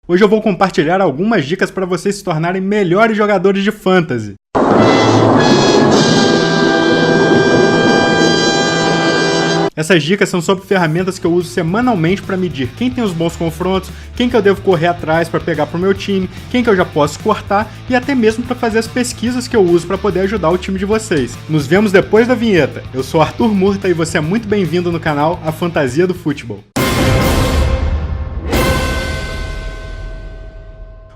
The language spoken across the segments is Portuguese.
Hoje eu vou compartilhar algumas dicas para vocês se tornarem melhores jogadores de fantasy. Essas dicas são sobre ferramentas que eu uso semanalmente para medir quem tem os bons confrontos, quem que eu devo correr atrás para pegar pro meu time, quem que eu já posso cortar e até mesmo para fazer as pesquisas que eu uso para poder ajudar o time de vocês. Nos vemos depois da vinheta. Eu sou Arthur Murta e você é muito bem-vindo no canal A Fantasia do Futebol.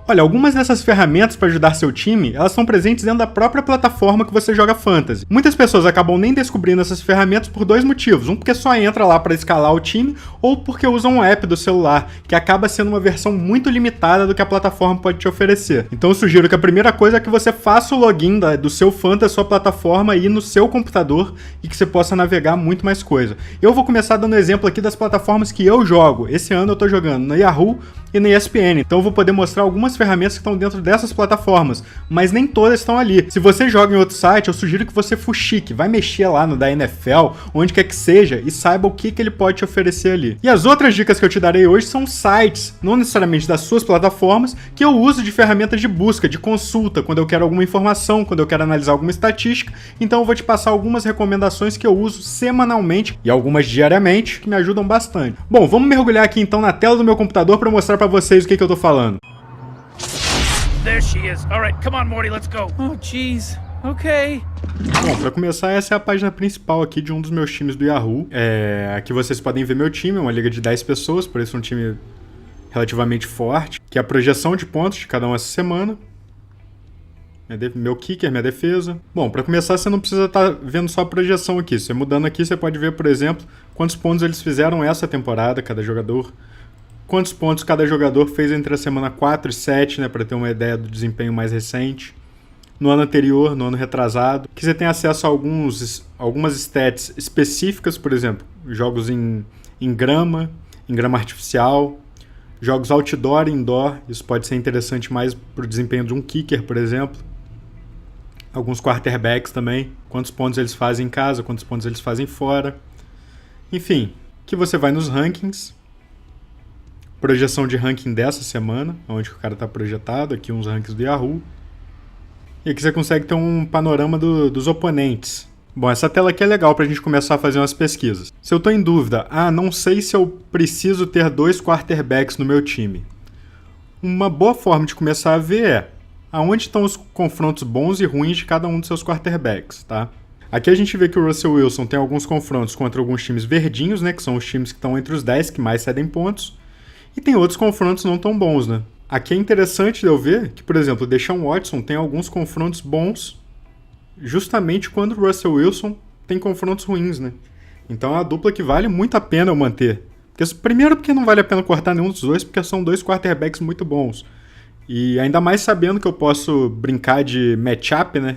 Olha, algumas dessas ferramentas para ajudar seu time, elas estão presentes dentro da própria plataforma que você joga fantasy. Muitas pessoas acabam nem descobrindo essas ferramentas por dois motivos. Um, porque só entra lá para escalar o time, ou porque usam um app do celular, que acaba sendo uma versão muito limitada do que a plataforma pode te oferecer. Então eu sugiro que a primeira coisa é que você faça o login do seu fantasy, da sua plataforma aí no seu computador e que você possa navegar muito mais coisa. Eu vou começar dando exemplo aqui das plataformas que eu jogo. Esse ano eu tô jogando na Yahoo e na ESPN, então eu vou poder mostrar algumas ferramentas que estão dentro dessas plataformas, mas nem todas estão ali. Se você joga em outro site, eu sugiro que você fuxique, vai mexer lá no da NFL, onde quer que seja, e saiba o que ele pode te oferecer ali. E as outras dicas que eu te darei hoje são sites, não necessariamente das suas plataformas, que eu uso de ferramentas de busca, de consulta, quando eu quero alguma informação, quando eu quero analisar alguma estatística, então eu vou te passar algumas recomendações que eu uso semanalmente, e algumas diariamente, que me ajudam bastante. Bom, vamos mergulhar aqui então na tela do meu computador para mostrar para vocês o que eu tô falando. There she is. All right, come on, Morty, let's go. Oh, jeez. Okay. Bom, para começar, essa é a página principal aqui de um dos meus times do Yahoo. Aqui vocês podem ver meu time, é uma liga de 10 pessoas, por isso é um time relativamente forte, que é a projeção de pontos de cada um essa semana. Meu kicker, minha defesa. Bom, para começar, você não precisa estar vendo só a projeção aqui. Você mudando aqui, você pode ver, por exemplo, quantos pontos eles fizeram essa temporada, cada jogador. Quantos pontos cada jogador fez entre a semana 4 e 7, né, para ter uma ideia do desempenho mais recente. No ano anterior, no ano retrasado. Que você tem acesso a algumas stats específicas, por exemplo, jogos em grama artificial, jogos outdoor e indoor. Isso pode ser interessante mais para o desempenho de um kicker, por exemplo. Alguns quarterbacks também. Quantos pontos eles fazem em casa, quantos pontos eles fazem fora. Enfim, que você vai nos rankings. Projeção de ranking dessa semana, onde o cara está projetado, aqui uns rankings do Yahoo. E aqui você consegue ter um panorama dos oponentes. Bom, essa tela aqui é legal para a gente começar a fazer umas pesquisas. Se eu estou em dúvida, não sei se eu preciso ter 2 quarterbacks no meu time. Uma boa forma de começar a ver é aonde estão os confrontos bons e ruins de cada um dos seus quarterbacks, tá? Aqui a gente vê que o Russell Wilson tem alguns confrontos contra alguns times verdinhos, né, que são os times que estão entre os 10 que mais cedem pontos. E tem outros confrontos não tão bons, né? Aqui é interessante de eu ver que, por exemplo, o Deshaun Watson tem alguns confrontos bons justamente quando o Russell Wilson tem confrontos ruins, né? Então é uma dupla que vale muito a pena eu manter. Primeiro porque não vale a pena cortar nenhum dos dois, porque são 2 quarterbacks muito bons. E ainda mais sabendo que eu posso brincar de matchup, né?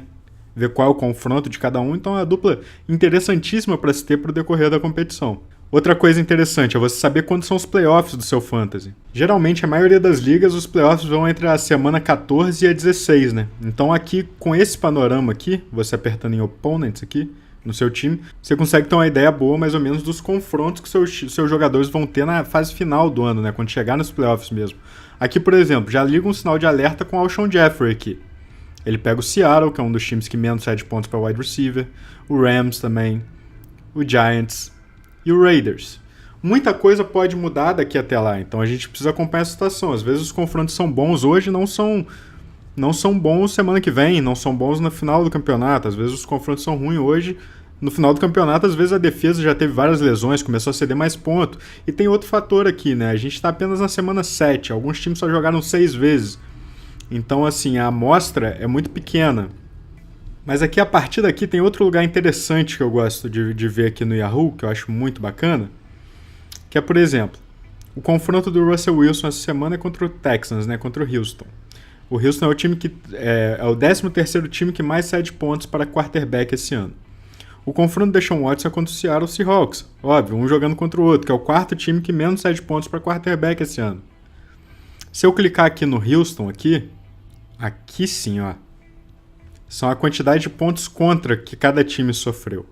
Ver qual é o confronto de cada um. Então é uma dupla interessantíssima para se ter para o decorrer da competição. Outra coisa interessante é você saber quando são os playoffs do seu fantasy. Geralmente, a maioria das ligas, os playoffs vão entre a semana 14 e a 16, né? Então aqui, com esse panorama aqui, você apertando em opponents aqui, no seu time, você consegue ter uma ideia boa, mais ou menos, dos confrontos que seus jogadores vão ter na fase final do ano, né? Quando chegar nos playoffs mesmo. Aqui, por exemplo, já liga um sinal de alerta com o Alshon Jeffrey aqui. Ele pega o Seattle, que é um dos times que menos cede pontos para wide receiver, o Rams também, o Giants e o Raiders. Muita coisa pode mudar daqui até lá, então a gente precisa acompanhar a situação. Às vezes os confrontos são bons hoje, não são bons semana que vem, não são bons no final do campeonato. Às vezes os confrontos são ruins hoje, no final do campeonato, às vezes a defesa já teve várias lesões, começou a ceder mais pontos. E tem outro fator aqui, né? A gente está apenas na semana 7, alguns times só jogaram 6 vezes. Então, assim, a amostra é muito pequena. Mas aqui, a partir daqui, tem outro lugar interessante que eu gosto de ver aqui no Yahoo, que eu acho muito bacana, que é, por exemplo, o confronto do Russell Wilson essa semana é contra o Texans, né, contra o Houston. O Houston é o time que é o 13º time que mais cede pontos para quarterback esse ano. O confronto do Deshaun Watson é contra o Seattle Seahawks, óbvio, um jogando contra o outro, que é o 4º time que menos cede pontos para quarterback esse ano. Se eu clicar aqui no Houston, aqui sim, ó, são a quantidade de pontos contra que cada time sofreu.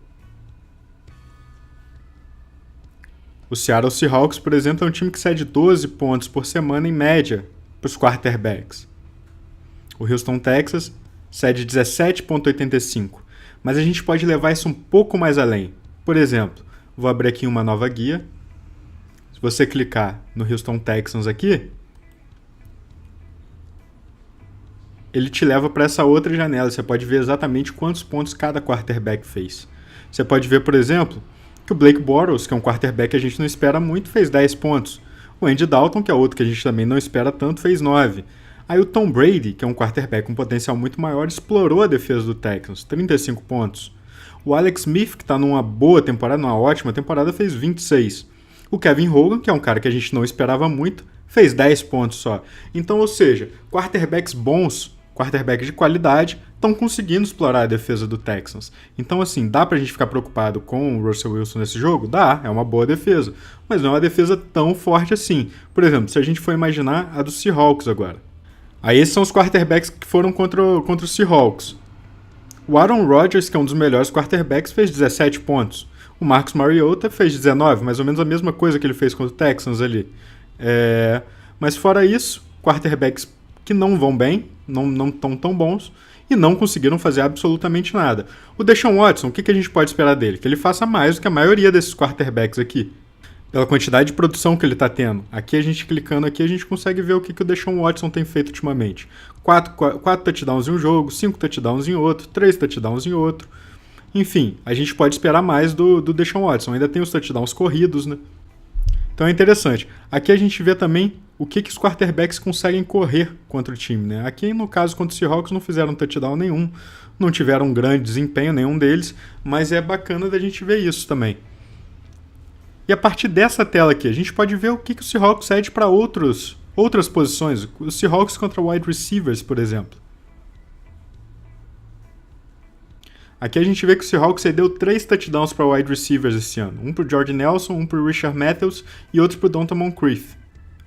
O Seattle Seahawks, por exemplo, é um time que cede 12 pontos por semana em média para os quarterbacks. O Houston Texans cede 17,85. Mas a gente pode levar isso um pouco mais além. Por exemplo, vou abrir aqui uma nova guia. Se você clicar no Houston Texans aqui, ele te leva para essa outra janela. Você pode ver exatamente quantos pontos cada quarterback fez. Você pode ver, por exemplo, que o Blake Bortles, que é um quarterback que a gente não espera muito, fez 10 pontos. O Andy Dalton, que é outro que a gente também não espera tanto, fez 9. Aí o Tom Brady, que é um quarterback com potencial muito maior, explorou a defesa do Texans, 35 pontos. O Alex Smith, que está numa boa temporada, numa ótima temporada, fez 26. O Kevin Hogan, que é um cara que a gente não esperava muito, fez 10 pontos só. Então, ou seja, quarterbacks bons, quarterbacks de qualidade, estão conseguindo explorar a defesa do Texans. Então, assim, dá pra gente ficar preocupado com o Russell Wilson nesse jogo? Dá, é uma boa defesa. Mas não é uma defesa tão forte assim. Por exemplo, se a gente for imaginar a dos Seahawks agora. Aí esses são os quarterbacks que foram contra os Seahawks. O Aaron Rodgers, que é um dos melhores quarterbacks, fez 17 pontos. O Marcus Mariota fez 19, mais ou menos a mesma coisa que ele fez contra o Texans ali. Mas fora isso, quarterbacks que não vão bem, não estão tão bons, e não conseguiram fazer absolutamente nada. O Deshaun Watson, o que a gente pode esperar dele? Que ele faça mais do que a maioria desses quarterbacks aqui. Pela quantidade de produção que ele está tendo. Aqui a gente clicando aqui, a gente consegue ver o que o Deshaun Watson tem feito ultimamente. 4 touchdowns em um jogo, 5 touchdowns em outro, 3 touchdowns em outro. Enfim, a gente pode esperar mais do Deshaun Watson. Ainda tem os touchdowns corridos, né? Então é interessante. Aqui a gente vê também o que os quarterbacks conseguem correr contra o time, né? Aqui, no caso, contra os Seahawks, não fizeram touchdown nenhum. Não tiveram um grande desempenho, nenhum deles. Mas é bacana da gente ver isso também. E a partir dessa tela aqui, a gente pode ver o que o Seahawks cede para outras posições. Os Seahawks contra wide receivers, por exemplo. Aqui a gente vê que o Seahawks cedeu 3 touchdowns para wide receivers esse ano. Um para o Jordy Nelson, um para o Richard Matthews e outro para o Donta Moncrief.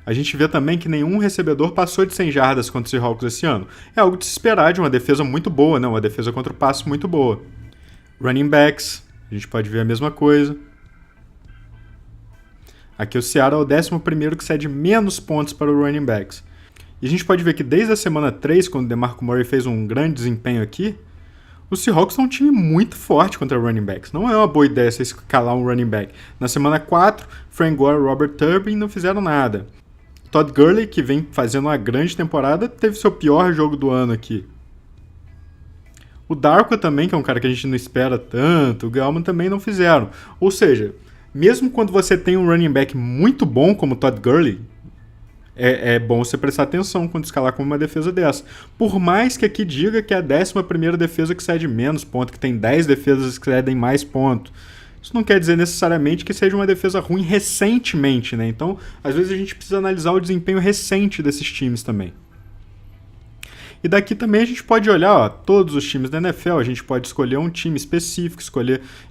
A gente vê também que nenhum recebedor passou de 100 jardas contra o Seahawks esse ano. É algo de se esperar de uma defesa muito boa, né? Uma defesa contra o passe muito boa. Running backs, a gente pode ver a mesma coisa. Aqui o Seattle é o 11º que cede menos pontos para o running backs. E a gente pode ver que desde a semana 3, quando o DeMarco Murray fez um grande desempenho aqui, os Seahawks são um time muito forte contra running backs. Não é uma boa ideia você escalar um running back. Na semana 4, Frank Gore e Robert Turbin não fizeram nada. Todd Gurley, que vem fazendo uma grande temporada, teve seu pior jogo do ano aqui. O Darko também, que é um cara que a gente não espera tanto, o Gallman também não fizeram. Ou seja, mesmo quando você tem um running back muito bom como o Todd Gurley, é bom você prestar atenção quando escalar com uma defesa dessa. Por mais que aqui diga que é a 11ª defesa que cede menos pontos, que tem 10 defesas que cedem mais pontos. Isso não quer dizer necessariamente que seja uma defesa ruim recentemente, né? Então, às vezes a gente precisa analisar o desempenho recente desses times também. E daqui também a gente pode olhar todos os times da NFL, a gente pode escolher um time específico,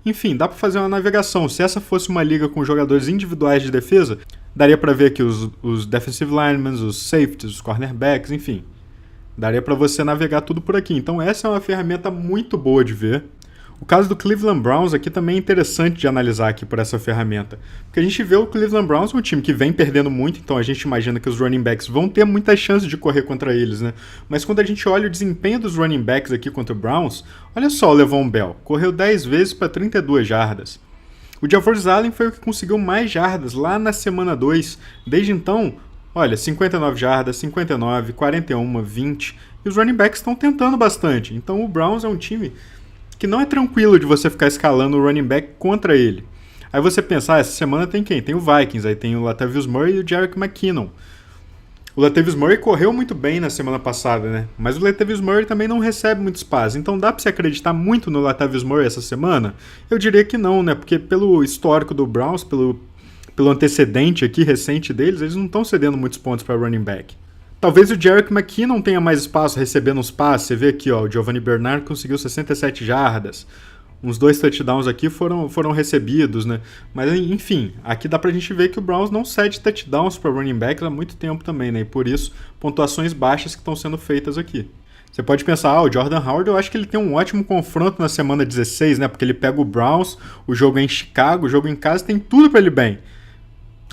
enfim, dá para fazer uma navegação. Se essa fosse uma liga com jogadores individuais de defesa, daria para ver aqui os defensive linemen, os safeties, os cornerbacks, enfim. Daria para você navegar tudo por aqui. Então essa é uma ferramenta muito boa de ver. O caso do Cleveland Browns aqui também é interessante de analisar aqui por essa ferramenta. Porque a gente vê o Cleveland Browns um time que vem perdendo muito, então a gente imagina que os running backs vão ter muitas chances de correr contra eles, né? Mas quando a gente olha o desempenho dos running backs aqui contra o Browns, olha só o Le'Veon Bell, correu 10 vezes para 32 jardas. O Javonte Allen foi o que conseguiu mais jardas lá na semana 2. Desde então, olha, 59 jardas, 59, 41, 20. E os running backs estão tentando bastante. Então o Browns é um time que não é tranquilo de você ficar escalando o running back contra ele. Aí você pensa, essa semana tem quem? Tem o Vikings, aí tem o Latavius Murray e o Jerick McKinnon. O Latavius Murray correu muito bem na semana passada, né? Mas o Latavius Murray também não recebe muito espaço. Então dá pra você acreditar muito no Latavius Murray essa semana? Eu diria que não, né? Porque pelo histórico do Browns, pelo antecedente aqui recente deles, eles não estão cedendo muitos pontos para running back. Talvez o Jerick McKinnon tenha mais espaço recebendo uns passes. Você vê aqui, ó, o Giovanni Bernard conseguiu 67 jardas. Uns 2 touchdowns aqui foram recebidos, né? Mas, enfim, aqui dá pra gente ver que o Browns não cede touchdowns para running backs há muito tempo também, né? E por isso, pontuações baixas que estão sendo feitas aqui. Você pode pensar, o Jordan Howard, eu acho que ele tem um ótimo confronto na semana 16, né? Porque ele pega o Browns, o jogo é em Chicago, o jogo em casa, tem tudo pra ele bem.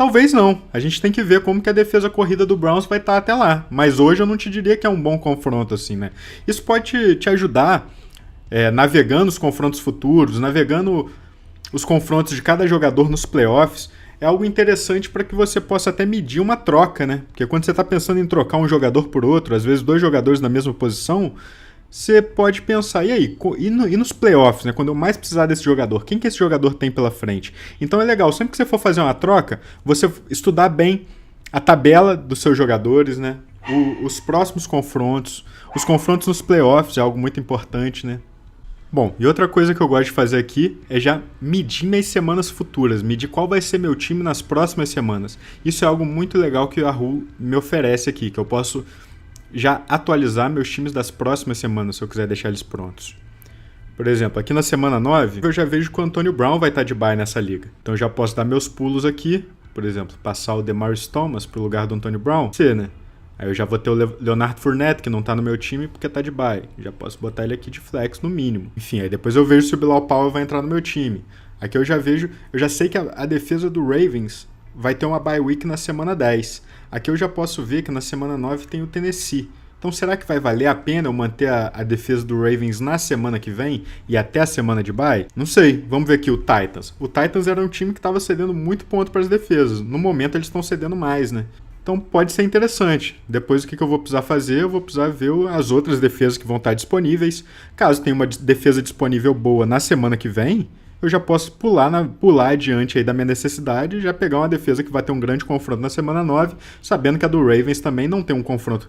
Talvez não. A gente tem que ver como que a defesa corrida do Browns vai estar até lá. Mas hoje eu não te diria que é um bom confronto assim, né? Isso pode te ajudar navegando os confrontos futuros, navegando os confrontos de cada jogador nos playoffs. É algo interessante para que você possa até medir uma troca, né? Porque quando você está pensando em trocar um jogador por outro, às vezes 2 jogadores na mesma posição, você pode pensar, e aí, e nos playoffs, né? Quando eu mais precisar desse jogador, quem que esse jogador tem pela frente? Então é legal, sempre que você for fazer uma troca, você estudar bem a tabela dos seus jogadores, né? Os próximos confrontos, os confrontos nos playoffs é algo muito importante, né? Bom, e outra coisa que eu gosto de fazer aqui é já medir minhas semanas futuras, medir qual vai ser meu time nas próximas semanas. Isso é algo muito legal que o Yahoo me oferece aqui, que eu posso já atualizar meus times das próximas semanas, se eu quiser deixar eles prontos. Por exemplo, aqui na semana 9, eu já vejo que o Antonio Brown vai estar de bye nessa liga. Então eu já posso dar meus pulos aqui, por exemplo, passar o Demaryius Thomas pro lugar do Antonio Brown. Né? Aí eu já vou ter o Leonard Fournette, que não tá no meu time porque tá de bye. Já posso botar ele aqui de flex no mínimo. Enfim, aí depois eu vejo se o Bilal Powell vai entrar no meu time. Aqui eu já sei que a defesa do Ravens vai ter uma bye week na semana 10. Aqui eu já posso ver que na semana 9 tem o Tennessee. Então será que vai valer a pena eu manter a defesa do Ravens na semana que vem e até a semana de bye? Não sei. Vamos ver aqui o Titans. O Titans era um time que estava cedendo muito ponto para as defesas. No momento eles estão cedendo mais, né? Então pode ser interessante. Depois o que eu vou precisar fazer? Eu vou precisar ver as outras defesas que vão estar disponíveis. Caso tenha uma defesa disponível boa na semana que vem, eu já posso pular adiante aí da minha necessidade e já pegar uma defesa que vai ter um grande confronto na semana 9, sabendo que a do Ravens também não tem um confronto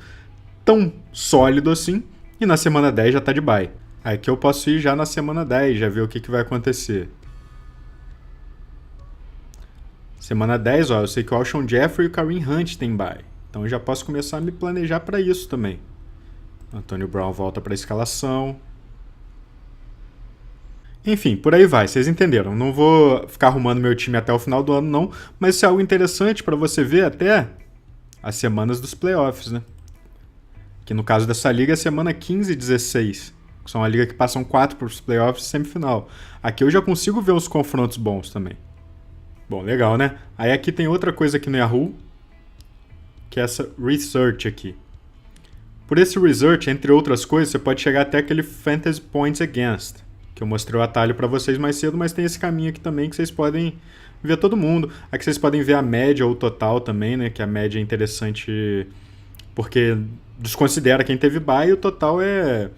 tão sólido assim, e na semana 10 já está de bye. Aí que eu posso ir já na semana 10, já ver o que vai acontecer. Semana 10, eu sei que o Alshon Jeffrey e o Kareem Hunt tem bye. Então eu já posso começar a me planejar para isso também. Antônio Brown volta para a escalação. Enfim, por aí vai, vocês entenderam. Não vou ficar arrumando meu time até o final do ano, não, mas isso é algo interessante para você ver até as semanas dos playoffs, né? Que no caso dessa liga é semana 15 e 16, que são a liga que passam 4 para os playoffs e semifinal. Aqui eu já consigo ver uns confrontos bons também. Bom, legal, né? Aí aqui tem outra coisa aqui no Yahoo, que é essa Research aqui. Por esse Research, entre outras coisas, você pode chegar até aquele Fantasy Points Against, que eu mostrei o atalho para vocês mais cedo, mas tem esse caminho aqui também que vocês podem ver todo mundo. Aqui vocês podem ver a média ou o total também, né? Que a média é interessante porque desconsidera quem teve bye e o total é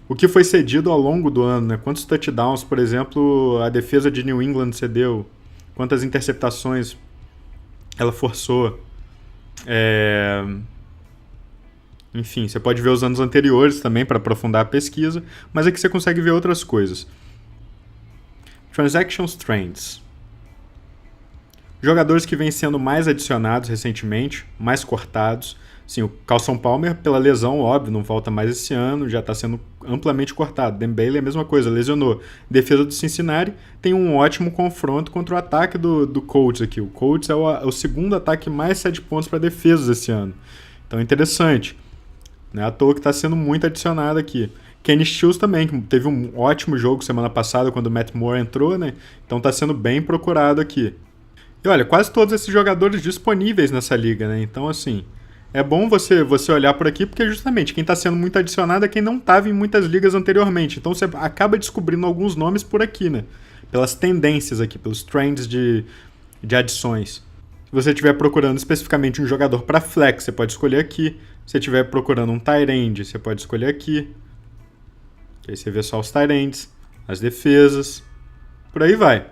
o que foi cedido ao longo do ano, né? Quantos touchdowns, por exemplo, a defesa de New England cedeu, quantas interceptações ela forçou. Enfim, você pode ver os anos anteriores também para aprofundar a pesquisa, mas aqui você consegue ver outras coisas. Transactions Trends. Jogadores que vêm sendo mais adicionados recentemente, mais cortados. Sim, o Carson Palmer, pela lesão, óbvio, não volta mais esse ano, já está sendo amplamente cortado. Dan Bailey é a mesma coisa, lesionou. Defesa do Cincinnati tem um ótimo confronto contra o ataque do Colts aqui. O Colts é o segundo ataque mais 7 pontos para defesas esse ano. Então é interessante. Não é à toa que está sendo muito adicionado aqui. Kenny Stills também, que teve um ótimo jogo semana passada quando o Matt Moore entrou, né? Então está sendo bem procurado aqui. E olha, quase todos esses jogadores disponíveis nessa liga, né? Então, assim, é bom você olhar por aqui, porque justamente quem está sendo muito adicionado é quem não estava em muitas ligas anteriormente. Então você acaba descobrindo alguns nomes por aqui, né? Pelas tendências aqui, pelos trends de adições. Se você estiver procurando especificamente um jogador para flex, você pode escolher aqui. Se você estiver procurando um tight end, você pode escolher aqui. Que aí você vê só os tight ends, as defesas, por aí vai.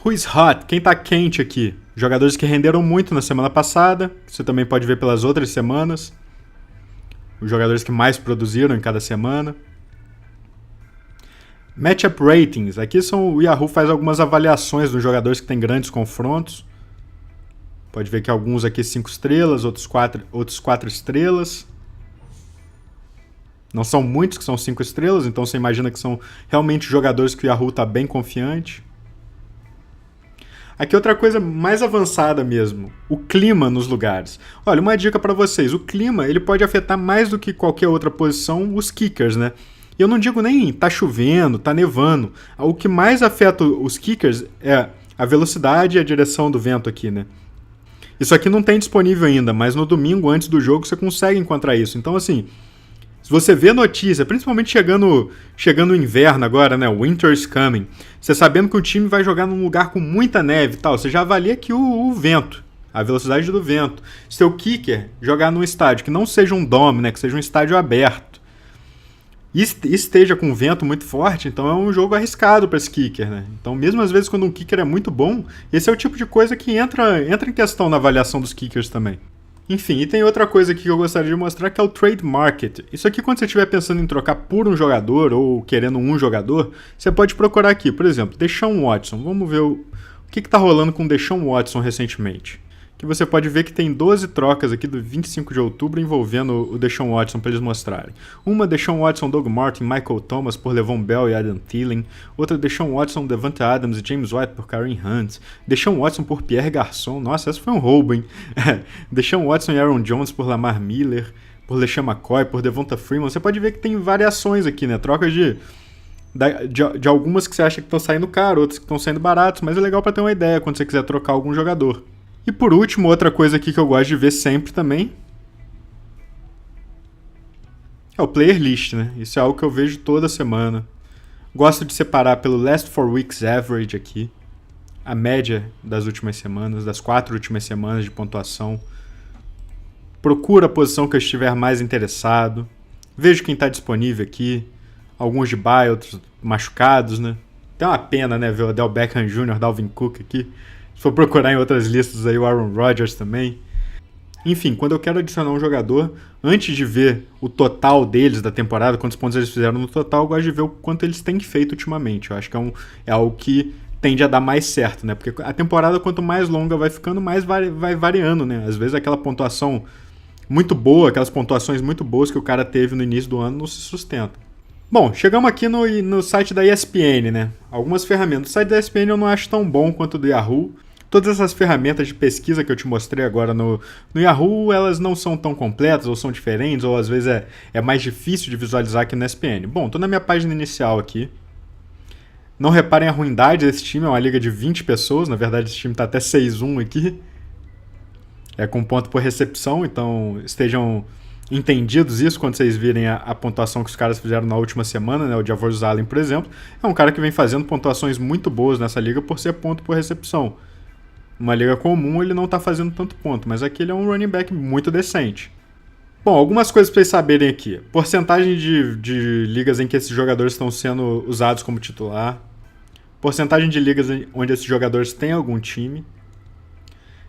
Who's hot? Quem tá quente aqui? Jogadores que renderam muito na semana passada, você também pode ver pelas outras semanas. Os jogadores que mais produziram em cada semana. Matchup ratings. Aqui o Yahoo faz algumas avaliações dos jogadores que têm grandes confrontos. Pode ver que alguns aqui 5 estrelas, outros 4 estrelas. Não são muitos que são 5 estrelas, então você imagina que são realmente jogadores que o Yahoo está bem confiante. Aqui outra coisa mais avançada mesmo, o clima nos lugares. Olha, uma dica para vocês, o clima ele pode afetar mais do que qualquer outra posição os kickers, né? E eu não digo nem tá chovendo, tá nevando. O que mais afeta os kickers é a velocidade e a direção do vento aqui, né? Isso aqui não tem disponível ainda, mas no domingo, antes do jogo, você consegue encontrar isso. Então, assim, se você vê notícia, principalmente chegando o inverno agora, né? Winter's coming. Você sabendo que o time vai jogar num lugar com muita neve e tal, você já avalia aqui o vento, a velocidade do vento. Se o kicker jogar num estádio que não seja um dome, né? Que seja um estádio aberto, e esteja com vento muito forte, então é um jogo arriscado para esse kicker, né? Então, mesmo às vezes quando um kicker é muito bom, esse é o tipo de coisa que entra em questão na avaliação dos kickers também. Enfim, e tem outra coisa aqui que eu gostaria de mostrar, que é o trade market. Isso aqui, quando você estiver pensando em trocar por um jogador ou querendo um jogador, você pode procurar aqui, por exemplo, Deshaun Watson. Vamos ver o que está rolando com o Deshaun Watson recentemente. Que você pode ver que tem 12 trocas aqui do 25 de outubro envolvendo o Deshaun Watson para eles mostrarem. Uma, Deshaun Watson, Doug Martin, Michael Thomas por Le'Veon Bell e Adam Thielen. Outra, Deshaun Watson, Devante Adams e James White por Kareem Hunt. Deshaun Watson por Pierre Garçon. Nossa, essa foi um roubo, hein? Deshaun Watson e Aaron Jones por Lamar Miller, por LeSean McCoy, por Devonta Freeman. Você pode ver que tem variações aqui, né? Trocas de algumas que você acha que estão saindo caro, outras que estão saindo baratos, mas é legal para ter uma ideia quando você quiser trocar algum jogador. E por último, outra coisa aqui que eu gosto de ver sempre também é o player list, né? Isso é algo que eu vejo toda semana. Gosto de separar pelo last 4 weeks average aqui, a média das últimas semanas, das 4 últimas semanas de pontuação. Procuro a posição que eu estiver mais interessado. Vejo quem está disponível aqui. Alguns de bye, outros machucados, né? Tem uma pena, né, ver o Odell Beckham Jr., Dalvin Cook aqui. Se for procurar em outras listas aí, o Aaron Rodgers também. Enfim, quando eu quero adicionar um jogador, antes de ver o total deles da temporada, quantos pontos eles fizeram no total, eu gosto de ver o quanto eles têm feito ultimamente. Eu acho que é algo que tende a dar mais certo, né? Porque a temporada, quanto mais longa vai ficando, mais vai variando, né? Às vezes aquela pontuação muito boa, aquelas pontuações muito boas que o cara teve no início do ano não se sustentam. Bom, chegamos aqui no site da ESPN, né? Algumas ferramentas. O site da ESPN eu não acho tão bom quanto o do Yahoo. Todas essas ferramentas de pesquisa que eu te mostrei agora no Yahoo, elas não são tão completas, ou são diferentes, ou às vezes é mais difícil de visualizar aqui no ESPN. Bom, estou na minha página inicial aqui. Não reparem a ruindade desse time, é uma liga de 20 pessoas, na verdade esse time está até 6-1 aqui. É com ponto por recepção, então estejam entendidos isso quando vocês virem a pontuação que os caras fizeram na última semana, né? O Javonte Allen, por exemplo, é um cara que vem fazendo pontuações muito boas nessa liga por ser ponto por recepção. Uma liga comum ele não está fazendo tanto ponto, mas aqui ele é um running back muito decente. Bom, algumas coisas para vocês saberem aqui. Porcentagem de ligas em que esses jogadores estão sendo usados como titular. Porcentagem de ligas onde esses jogadores têm algum time.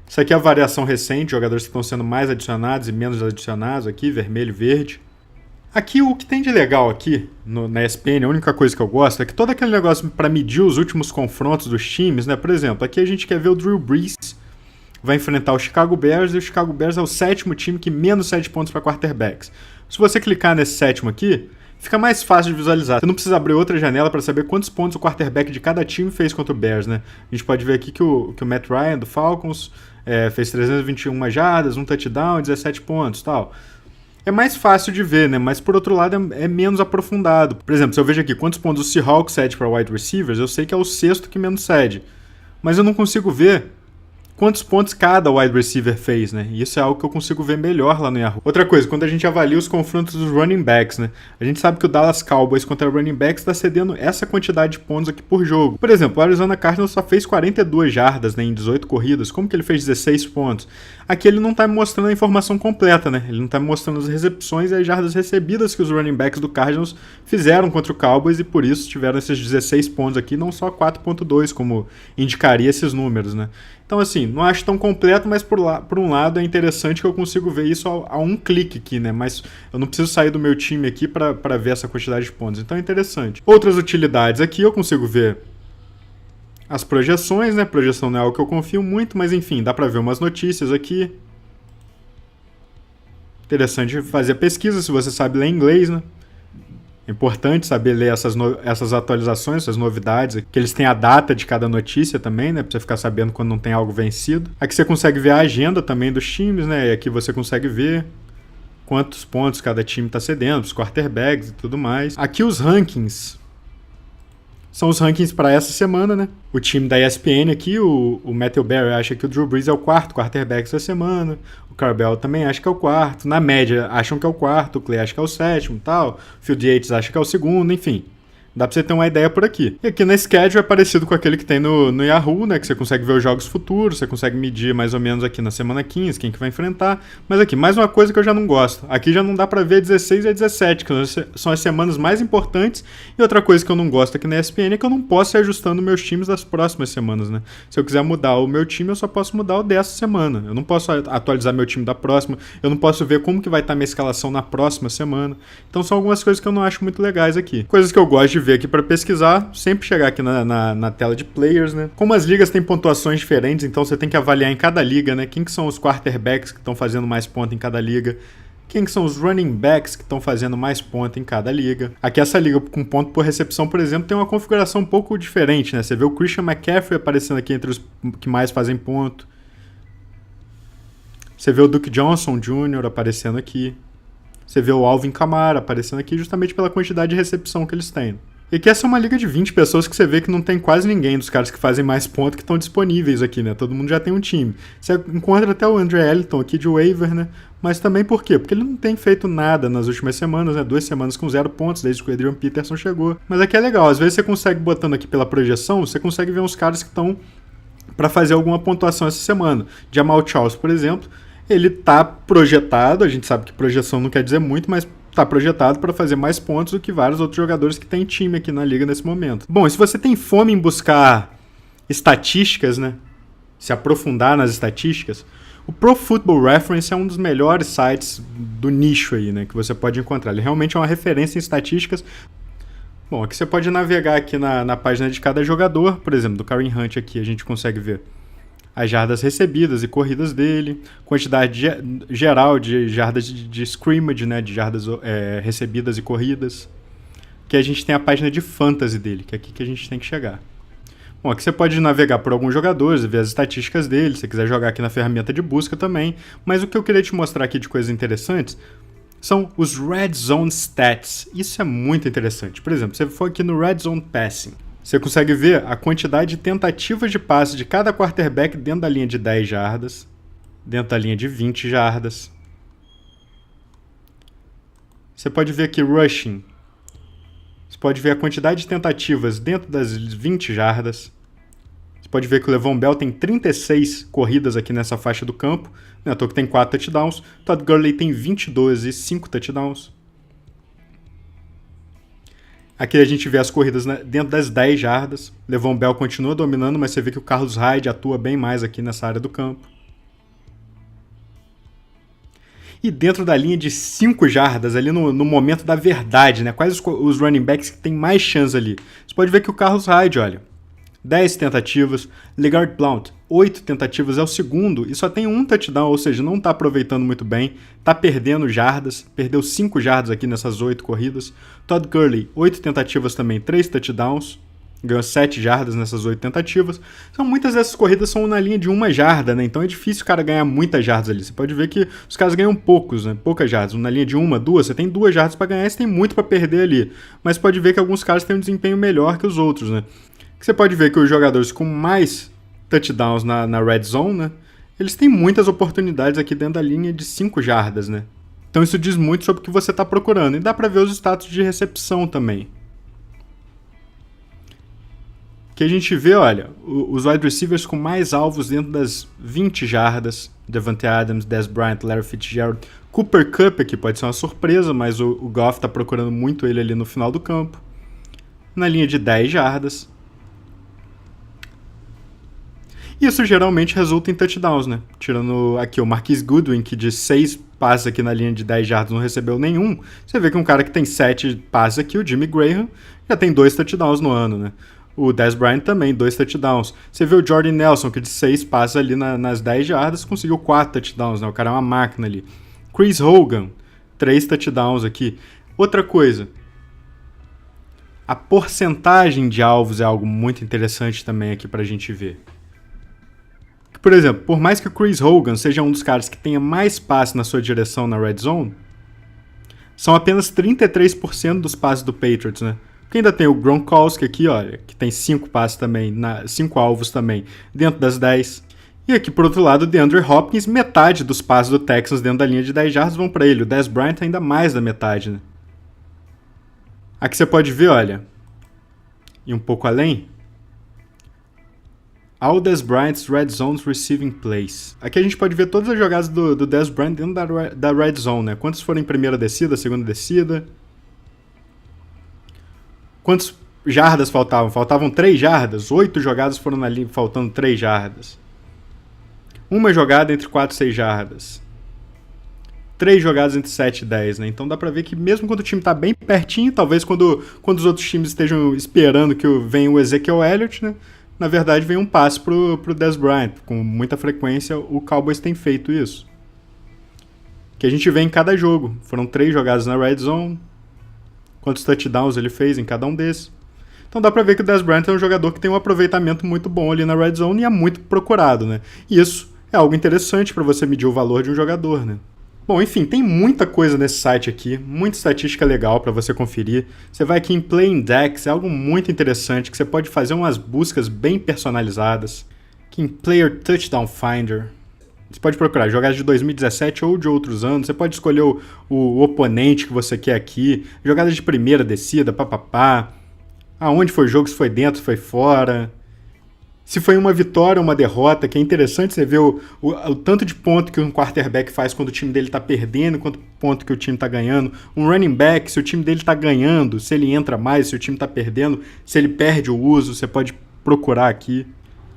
Isso aqui é a variação recente, jogadores que estão sendo mais adicionados e menos adicionados aqui, vermelho e verde. Aqui o que tem de legal aqui na ESPN, a única coisa que eu gosto é que todo aquele negócio para medir os últimos confrontos dos times, né? Por exemplo, aqui a gente quer ver o Drew Brees vai enfrentar o Chicago Bears e o Chicago Bears é o 7º time que menos 7 pontos para quarterbacks. Se você clicar nesse 7º aqui, fica mais fácil de visualizar. Você não precisa abrir outra janela para saber quantos pontos o quarterback de cada time fez contra o Bears, né? A gente pode ver aqui que o Matt Ryan do Falcons fez 321 jardas, um touchdown, 17 pontos e tal. É mais fácil de ver, né? Mas por outro lado é menos aprofundado. Por exemplo, se eu vejo aqui quantos pontos o Seahawks cede para wide receivers, eu sei que é o 6º que menos cede. Mas eu não consigo ver quantos pontos cada wide receiver fez, né? E isso é algo que eu consigo ver melhor lá no Yahoo. Outra coisa, quando a gente avalia os confrontos dos running backs, né? A gente sabe que o Dallas Cowboys contra running backs está cedendo essa quantidade de pontos aqui por jogo. Por exemplo, o Arizona Cardinals só fez 42 jardas, né, em 18 corridas. Como que ele fez 16 pontos? Aqui ele não está me mostrando a informação completa, né? Ele não está me mostrando as recepções e as jardas recebidas que os running backs do Cardinals fizeram contra o Cowboys e por isso tiveram esses 16 pontos aqui, não só 4.2, como indicaria esses números, né? Então, assim, não acho tão completo, mas por um lado é interessante que eu consigo ver isso a um clique aqui, né? Mas eu não preciso sair do meu time aqui para ver essa quantidade de pontos. Então é interessante. Outras utilidades aqui eu consigo ver as projeções, né? Projeção não é algo que eu confio muito, mas enfim, dá para ver umas notícias aqui. Interessante fazer pesquisa se você sabe ler inglês, né? É importante saber ler essas atualizações, essas novidades, que eles têm a data de cada notícia também, né? Pra você ficar sabendo quando não tem algo vencido. Aqui você consegue ver a agenda também dos times, né? E aqui você consegue ver quantos pontos cada time está cedendo, os quarterbacks e tudo mais. Aqui os rankings são os rankings para essa semana, né? O time da ESPN aqui, o Matthew Berry acha que o Drew Brees é o quarto quarterback essa semana. O Carbell também acha que é o quarto. Na média, acham que é o quarto. O Clay acha que é o sétimo e tal. O Field Yates acha que é o segundo, enfim. Dá pra você ter uma ideia por aqui. E aqui na schedule é parecido com aquele que tem no Yahoo, né? Que você consegue ver os jogos futuros, você consegue medir mais ou menos aqui na semana 15, quem que vai enfrentar. Mas aqui, mais uma coisa que eu já não gosto. Aqui já não dá pra ver 16 e 17, que são as semanas mais importantes. E outra coisa que eu não gosto aqui na ESPN é que eu não posso ir ajustando meus times das próximas semanas, né? Se eu quiser mudar o meu time, eu só posso mudar o dessa semana. Eu não posso atualizar meu time da próxima. Eu não posso ver como que vai estar minha escalação na próxima semana. Então são algumas coisas que eu não acho muito legais aqui. Coisas que eu gosto de ver aqui para pesquisar, sempre chegar aqui na tela de players, né? Como as ligas têm pontuações diferentes, então você tem que avaliar em cada liga, né? Quem que são os quarterbacks que estão fazendo mais ponto em cada liga? Quem que são os running backs que estão fazendo mais ponto em cada liga? Aqui essa liga com ponto por recepção, por exemplo, tem uma configuração um pouco diferente, né? Você vê o Christian McCaffrey aparecendo aqui entre os que mais fazem ponto. Você vê o Duke Johnson Jr. aparecendo aqui. Você vê o Alvin Kamara aparecendo aqui justamente pela quantidade de recepção que eles têm. E aqui essa é uma liga de 20 pessoas que você vê que não tem quase ninguém dos caras que fazem mais ponto que estão disponíveis aqui, né? Todo mundo já tem um time. Você encontra até o Andre Ellington aqui de waiver, né? Mas também por quê? Porque ele não tem feito nada nas últimas semanas, né? 2 semanas com 0 pontos, desde que o Adrian Peterson chegou. Mas aqui é legal, às vezes você consegue, botando aqui pela projeção, você consegue ver uns caras que estão para fazer alguma pontuação essa semana. Jamal Charles, por exemplo, ele tá projetado, a gente sabe que projeção não quer dizer muito, mas está projetado para fazer mais pontos do que vários outros jogadores que tem time aqui na liga nesse momento. Bom, e se você tem fome em buscar estatísticas, né? Se aprofundar nas estatísticas, o Pro Football Reference é um dos melhores sites do nicho aí, né? Que você pode encontrar. Ele realmente é uma referência em estatísticas. Bom, aqui você pode navegar aqui na página de cada jogador. Por exemplo, do Kareem Hunt aqui a gente consegue ver as jardas recebidas e corridas dele, quantidade geral de jardas de scrimmage, né, de jardas recebidas e corridas. Aqui a gente tem a página de fantasy dele, que é aqui que a gente tem que chegar. Bom, aqui você pode navegar por alguns jogadores, ver as estatísticas dele, se você quiser jogar aqui na ferramenta de busca também. Mas o que eu queria te mostrar aqui de coisas interessantes são os Red Zone Stats. Isso é muito interessante. Por exemplo, se você for aqui no Red Zone Passing, você consegue ver a quantidade de tentativas de passe de cada quarterback dentro da linha de 10 jardas, dentro da linha de 20 jardas. Você pode ver aqui rushing. Você pode ver a quantidade de tentativas dentro das 20 jardas. Você pode ver que o Le'Veon Bell tem 36 corridas aqui nessa faixa do campo. Não é à toa que tem 4 touchdowns. Todd Gurley tem 22 e 5 touchdowns. Aqui a gente vê as corridas dentro das 10 jardas. Le'Veon Bell continua dominando, mas você vê que o Carlos Hyde atua bem mais aqui nessa área do campo. E dentro da linha de 5 jardas, ali no momento da verdade, né? Quais os running backs que tem mais chance ali? Você pode ver que o Carlos Hyde, olha, 10 tentativas. LeGarrette Blount, 8 tentativas, é o segundo e só tem 1 touchdown, ou seja, não está aproveitando muito bem, está perdendo jardas, perdeu 5 jardas aqui nessas 8 corridas. Todd Gurley, 8 tentativas também, 3 touchdowns, ganhou 7 jardas nessas 8 tentativas. Então muitas dessas corridas são na linha de 1 jarda, né? Então é difícil o cara ganhar muitas jardas ali. Você pode ver que os caras ganham poucos, né? Poucas jardas. Na linha de 1, 2, você tem 2 jardas para ganhar, você tem muito para perder ali. Mas pode ver que alguns caras têm um desempenho melhor que os outros, né? Você pode ver que os jogadores com mais touchdowns na red zone, né, eles têm muitas oportunidades aqui dentro da linha de 5 jardas, né? Então isso diz muito sobre o que você está procurando. E dá para ver os status de recepção também. Que a gente vê, olha, os wide receivers com mais alvos dentro das 20 jardas. Davante Adams, Dez Bryant, Larry Fitzgerald. Cooper Kupp aqui pode ser uma surpresa, mas o Goff está procurando muito ele ali no final do campo. Na linha de 10 jardas. Isso geralmente resulta em touchdowns, né? Tirando aqui o Marquise Goodwin, que de 6 passes aqui na linha de 10 jardas não recebeu nenhum. Você vê que um cara que tem 7 passes aqui, o Jimmy Graham, já tem 2 touchdowns no ano, né? O Dez Bryant também, 2 touchdowns. Você vê o Jordan Nelson, que de 6 passes ali nas 10 jardas, conseguiu 4 touchdowns, né? O cara é uma máquina ali. Chris Hogan, 3 touchdowns aqui. Outra coisa, a porcentagem de alvos é algo muito interessante também aqui pra gente ver. Por exemplo, por mais que o Chris Hogan seja um dos caras que tenha mais passe na sua direção na red zone, são apenas 33% dos passes do Patriots, né? Porque ainda tem o Gronkowski aqui, olha, que tem 5 passes também, 5 alvos também, dentro das 10. E aqui, por outro lado, o DeAndre Hopkins, metade dos passes do Texans dentro da linha de 10 jardas vão para ele. O Dez Bryant ainda mais da metade, né? Aqui você pode ver, olha, e um pouco além, all Dez Bryant's Red Zones Receiving Plays. Aqui a gente pode ver todas as jogadas do Dez Bryant dentro da Red Zone, né? Quantos foram em primeira descida, segunda descida. Quantas jardas faltavam? Faltavam 3 jardas. 8 jogadas foram ali faltando 3 jardas. Uma jogada entre 4 e 6 jardas. 3 jogadas entre 7 e 10, né? Então dá pra ver que mesmo quando o time tá bem pertinho, talvez quando os outros times estejam esperando que venha o Ezekiel Elliott, né? Na verdade vem um passe pro Dez Bryant. Com muita frequência o Cowboys tem feito isso. Que a gente vê em cada jogo. Foram 3 jogadas na Red Zone. Quantos touchdowns ele fez em cada um desses. Então dá pra ver que o Dez Bryant é um jogador que tem um aproveitamento muito bom ali na Red Zone e é muito procurado, né? E isso é algo interessante para você medir o valor de um jogador, né? Bom, enfim, tem muita coisa nesse site aqui, muita estatística legal para você conferir. Você vai aqui em Play Index, é algo muito interessante que você pode fazer umas buscas bem personalizadas. Aqui em Player Touchdown Finder, você pode procurar jogadas de 2017 ou de outros anos. Você pode escolher o oponente que você quer aqui, jogadas de primeira descida, papapá. Aonde foi o jogo, se foi dentro, se foi fora. Se foi uma vitória ou uma derrota, que é interessante você ver o tanto de ponto que um quarterback faz quando o time dele está perdendo, quanto ponto que o time está ganhando. Um running back, se o time dele está ganhando, se ele entra mais, se o time está perdendo, se ele perde o uso, você pode procurar aqui.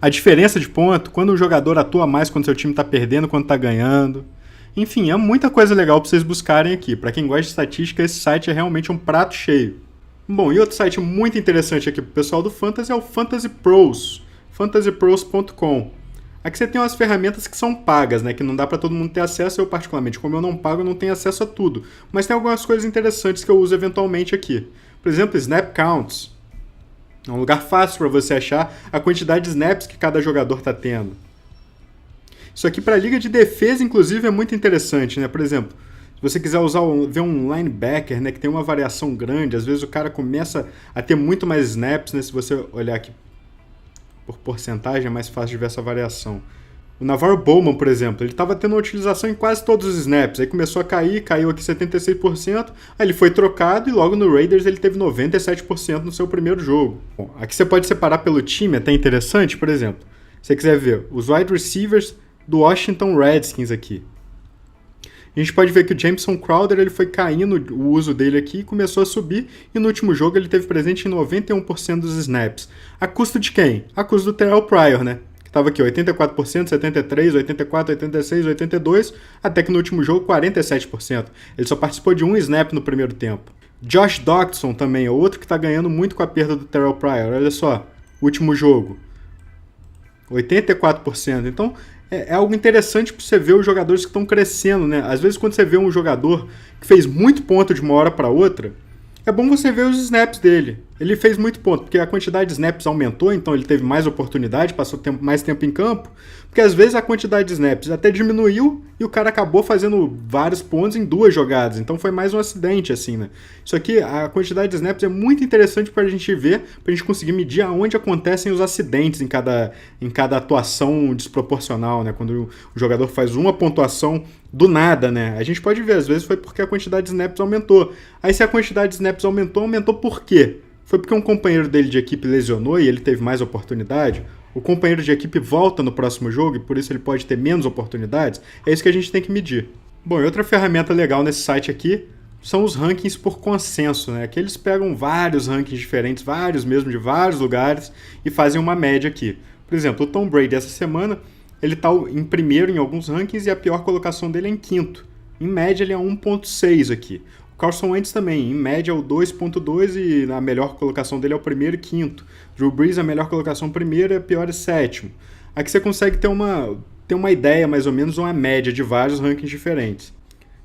A diferença de ponto, quando o jogador atua mais quando seu time está perdendo, quando está ganhando. Enfim, é muita coisa legal para vocês buscarem aqui. Para quem gosta de estatística, esse site é realmente um prato cheio. Bom, e outro site muito interessante aqui para o pessoal do Fantasy é o Fantasy Pros, fantasypros.com. Aqui você tem umas ferramentas que são pagas, né, que não dá para todo mundo ter acesso. Eu, particularmente, como eu não pago, eu não tenho acesso a tudo. Mas tem algumas coisas interessantes que eu uso eventualmente aqui. Por exemplo, Snap Counts. É um lugar fácil para você achar a quantidade de snaps que cada jogador está tendo. Isso aqui para a liga de defesa, inclusive, é muito interessante, né? Por exemplo, se você quiser ver um linebacker, né, que tem uma variação grande, às vezes o cara começa a ter muito mais snaps, né? Se você olhar aqui por porcentagem, é mais fácil de ver essa variação. O Navarro Bowman, por exemplo, ele estava tendo uma utilização em quase todos os snaps. Aí começou a cair, caiu aqui 76%, aí ele foi trocado e logo no Raiders ele teve 97% no seu primeiro jogo. Bom, aqui você pode separar pelo time, até interessante, por exemplo. Se você quiser ver os wide receivers do Washington Redskins aqui. A gente pode ver que o Jameson Crowder ele foi caindo o uso dele aqui e começou a subir, e no último jogo ele teve presente em 91% dos snaps. A custo de quem? A custo do Terrell Pryor, né? Que estava aqui 84%, 73%, 84%, 86%, 82%, até que no último jogo 47%. Ele só participou de um snap no primeiro tempo. Josh Doctson também é outro que está ganhando muito com a perda do Terrell Pryor. Olha só, último jogo, 84%. Então, é algo interessante para você ver os jogadores que estão crescendo, né? Às vezes, quando você vê um jogador que fez muito ponto de uma hora para outra, é bom você ver os snaps dele. Ele fez muito ponto, porque a quantidade de snaps aumentou, então ele teve mais oportunidade, passou mais tempo em campo, porque às vezes a quantidade de snaps até diminuiu e o cara acabou fazendo vários pontos em 2 jogadas, então foi mais um acidente, assim, né? Isso aqui, a quantidade de snaps é muito interessante para a gente ver, para a gente conseguir medir aonde acontecem os acidentes em cada atuação desproporcional, né? Quando o jogador faz uma pontuação do nada, né? A gente pode ver, às vezes foi porque a quantidade de snaps aumentou. Aí se a quantidade de snaps aumentou por quê? Foi porque um companheiro dele de equipe lesionou e ele teve mais oportunidade? O companheiro de equipe volta no próximo jogo e por isso ele pode ter menos oportunidades? É isso que a gente tem que medir. Bom, e outra ferramenta legal nesse site aqui são os rankings por consenso, né? Que eles pegam vários rankings diferentes, vários mesmo, de vários lugares, e fazem uma média aqui. Por exemplo, o Tom Brady essa semana, ele está em primeiro em alguns rankings e a pior colocação dele é em quinto. Em média ele é 1.6 aqui. O Carson Wentz também, em média é o 2.2 e a melhor colocação dele é o primeiro e quinto. Drew Brees, a melhor colocação primeiro e a pior é sétimo. Aqui você consegue ter uma ideia, mais ou menos, uma média de vários rankings diferentes.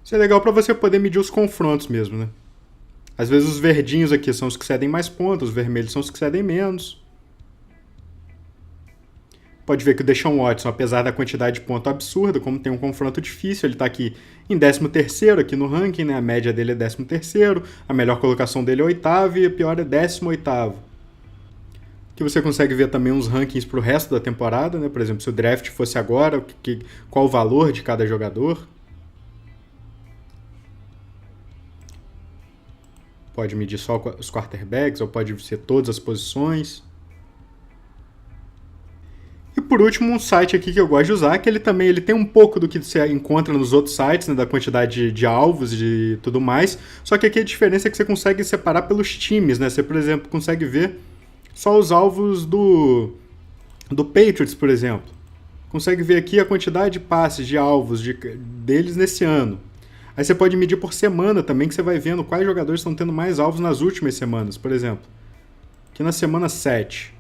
Isso é legal para você poder medir os confrontos mesmo, né? Às vezes os verdinhos aqui são os que cedem mais pontos, os vermelhos são os que cedem menos. Pode ver que o Deshaun Watson, apesar da quantidade de ponto absurda, como tem um confronto difícil, ele está aqui em 13º aqui no ranking, né? A média dele é 13º, a melhor colocação dele é 8º e a pior é 18º. Aqui você consegue ver também uns rankings para o resto da temporada, né? Por exemplo, se o draft fosse agora, qual o valor de cada jogador. Pode medir só os quarterbacks ou pode ser todas as posições. E por último, um site aqui que eu gosto de usar, que ele tem um pouco do que você encontra nos outros sites, né, da quantidade de alvos e tudo mais, só que aqui a diferença é que você consegue separar pelos times, né? Você, por exemplo, consegue ver só os alvos do Patriots, por exemplo. Consegue ver aqui a quantidade de passes, de alvos deles nesse ano. Aí você pode medir por semana também, que você vai vendo quais jogadores estão tendo mais alvos nas últimas semanas, por exemplo. Aqui na semana 7.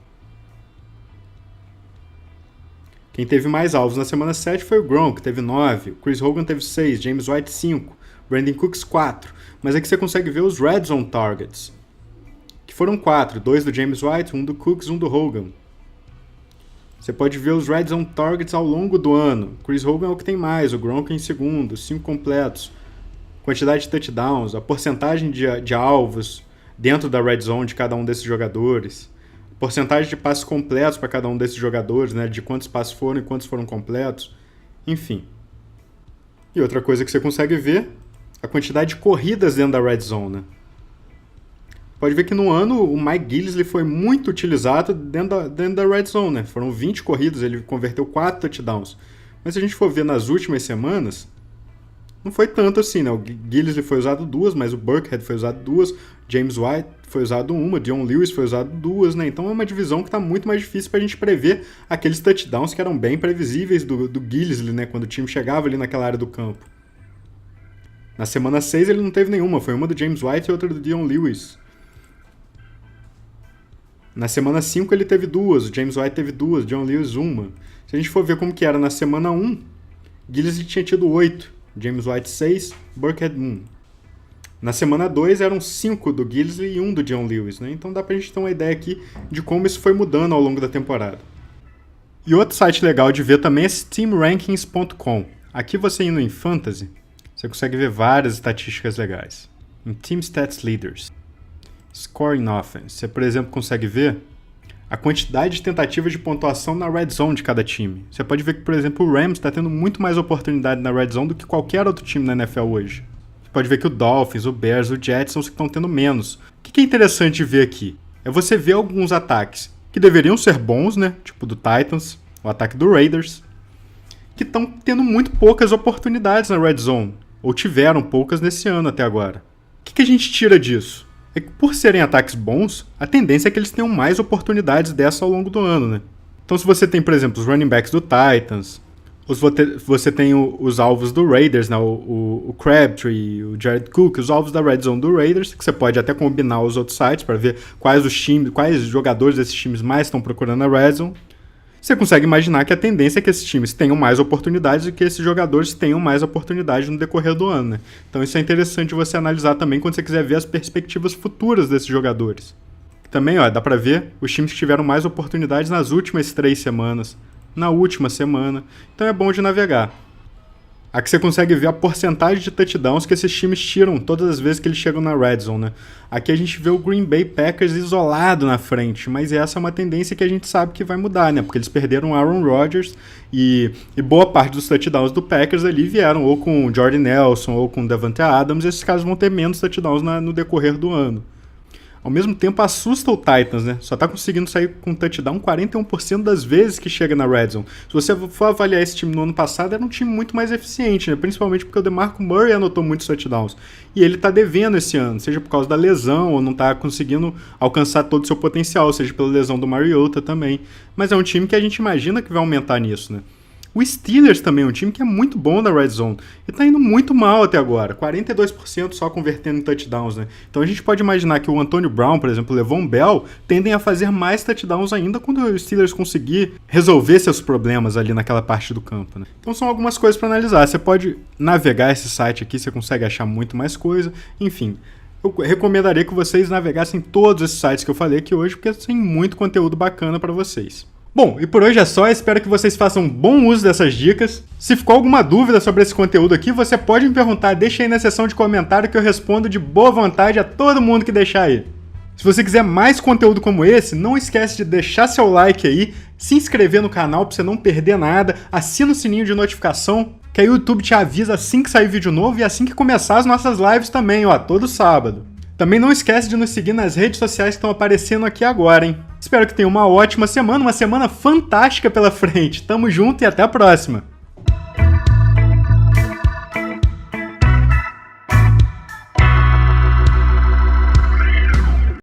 Quem teve mais alvos na semana 7 foi o Gronk, que teve 9. O Chris Hogan teve 6. James White, 5. Brandon Cooks, 4. Mas aqui você consegue ver os Red Zone Targets, que foram 4. 2 do James White, 1 do Cooks, 1 do Hogan. Você pode ver os Red Zone Targets ao longo do ano. O Chris Hogan é o que tem mais, o Gronk em segundo, 5 completos. Quantidade de touchdowns, a porcentagem de alvos dentro da Red Zone de cada um desses jogadores. Porcentagem de passes completos para cada um desses jogadores, né? De quantos passes foram e quantos foram completos. Enfim. E outra coisa que você consegue ver, a quantidade de corridas dentro da Red Zone, né? Pode ver que no ano o Mike Gillislee foi muito utilizado dentro da Red Zone, né? Foram 20 corridas, ele converteu 4 touchdowns. Mas se a gente for ver nas últimas semanas, não foi tanto assim, né? O Gillislee foi usado 2, mas o Burkhead foi usado 2, James White foi usado 1, Dion Lewis foi usado 2, né? Então é uma divisão que está muito mais difícil para a gente prever aqueles touchdowns que eram bem previsíveis do Gillislee, né? Quando o time chegava ali naquela área do campo. Na semana 6 ele não teve nenhuma, foi uma do James White e outra do Dion Lewis. Na semana 5 ele teve 2, o James White teve 2, Dion Lewis 1. Se a gente for ver como que era na semana 1, Gillislee tinha tido 8, James White 6, Burkhead 1. Na semana 2 eram 5 do Gillislee e 1 do Dion Lewis, né? Então dá pra gente ter uma ideia aqui de como isso foi mudando ao longo da temporada. E outro site legal de ver também é teamrankings.com. Aqui você indo em Fantasy, você consegue ver várias estatísticas legais. Em Team Stats Leaders, Scoring Offense, você, por exemplo, consegue ver a quantidade de tentativas de pontuação na Red Zone de cada time. Você pode ver que, por exemplo, o Rams está tendo muito mais oportunidade na Red Zone do que qualquer outro time na NFL hoje. Você pode ver que o Dolphins, o Bears, o Jets são os que estão tendo menos. O que é interessante ver aqui? É você ver alguns ataques que deveriam ser bons, né? Tipo do Titans, o ataque do Raiders, que estão tendo muito poucas oportunidades na Red Zone, ou tiveram poucas nesse ano até agora. O que a gente tira disso? É que por serem ataques bons, a tendência é que eles tenham mais oportunidades dessa ao longo do ano, né? Então se você tem, por exemplo, os running backs do Titans, você tem os alvos do Raiders, né? o Crabtree, o Jared Cook, os alvos da Red Zone do Raiders, que você pode até combinar os outros sites para ver quais jogadores desses times mais estão procurando na Red Zone. Você consegue imaginar que a tendência é que esses times tenham mais oportunidades e que esses jogadores tenham mais oportunidades no decorrer do ano, né? Então isso é interessante você analisar também quando você quiser ver as perspectivas futuras desses jogadores. Também, dá pra ver os times que tiveram mais oportunidades nas últimas 3 semanas, na última semana. Então é bom de navegar. Aqui você consegue ver a porcentagem de touchdowns que esses times tiram todas as vezes que eles chegam na Red Zone, né? Aqui a gente vê o Green Bay Packers isolado na frente, mas essa é uma tendência que a gente sabe que vai mudar, né? Porque eles perderam o Aaron Rodgers e boa parte dos touchdowns do Packers ali vieram ou com o Jordy Nelson ou com o Davante Adams, e esses caras vão ter menos touchdowns no decorrer do ano. Ao mesmo tempo, assusta o Titans, né? Só tá conseguindo sair com touchdown 41% das vezes que chega na Red Zone. Se você for avaliar esse time no ano passado, era um time muito mais eficiente, né? Principalmente porque o DeMarco Murray anotou muitos touchdowns. E ele tá devendo esse ano, seja por causa da lesão ou não tá conseguindo alcançar todo o seu potencial, seja pela lesão do Mariota também. Mas é um time que a gente imagina que vai aumentar nisso, né? O Steelers também é um time que é muito bom na Red Zone e tá indo muito mal até agora, 42% só convertendo em touchdowns, né? Então a gente pode imaginar que o Antonio Brown, por exemplo, o Le'Veon Bell, tendem a fazer mais touchdowns ainda quando o Steelers conseguir resolver seus problemas ali naquela parte do campo, né? Então são algumas coisas para analisar. Você pode navegar esse site aqui, você consegue achar muito mais coisa, enfim. Eu recomendaria que vocês navegassem todos esses sites que eu falei aqui hoje, porque tem muito conteúdo bacana para vocês. Bom, e por hoje é só, espero que vocês façam bom uso dessas dicas. Se ficou alguma dúvida sobre esse conteúdo aqui, você pode me perguntar, deixa aí na seção de comentário que eu respondo de boa vontade a todo mundo que deixar aí. Se você quiser mais conteúdo como esse, não esquece de deixar seu like aí, se inscrever no canal para você não perder nada, assina o sininho de notificação, que aí o YouTube te avisa assim que sair vídeo novo e assim que começar as nossas lives também, ó, todo sábado. Também não esquece de nos seguir nas redes sociais que estão aparecendo aqui agora, hein? Espero que tenha uma ótima semana, uma semana fantástica pela frente. Tamo junto e até a próxima!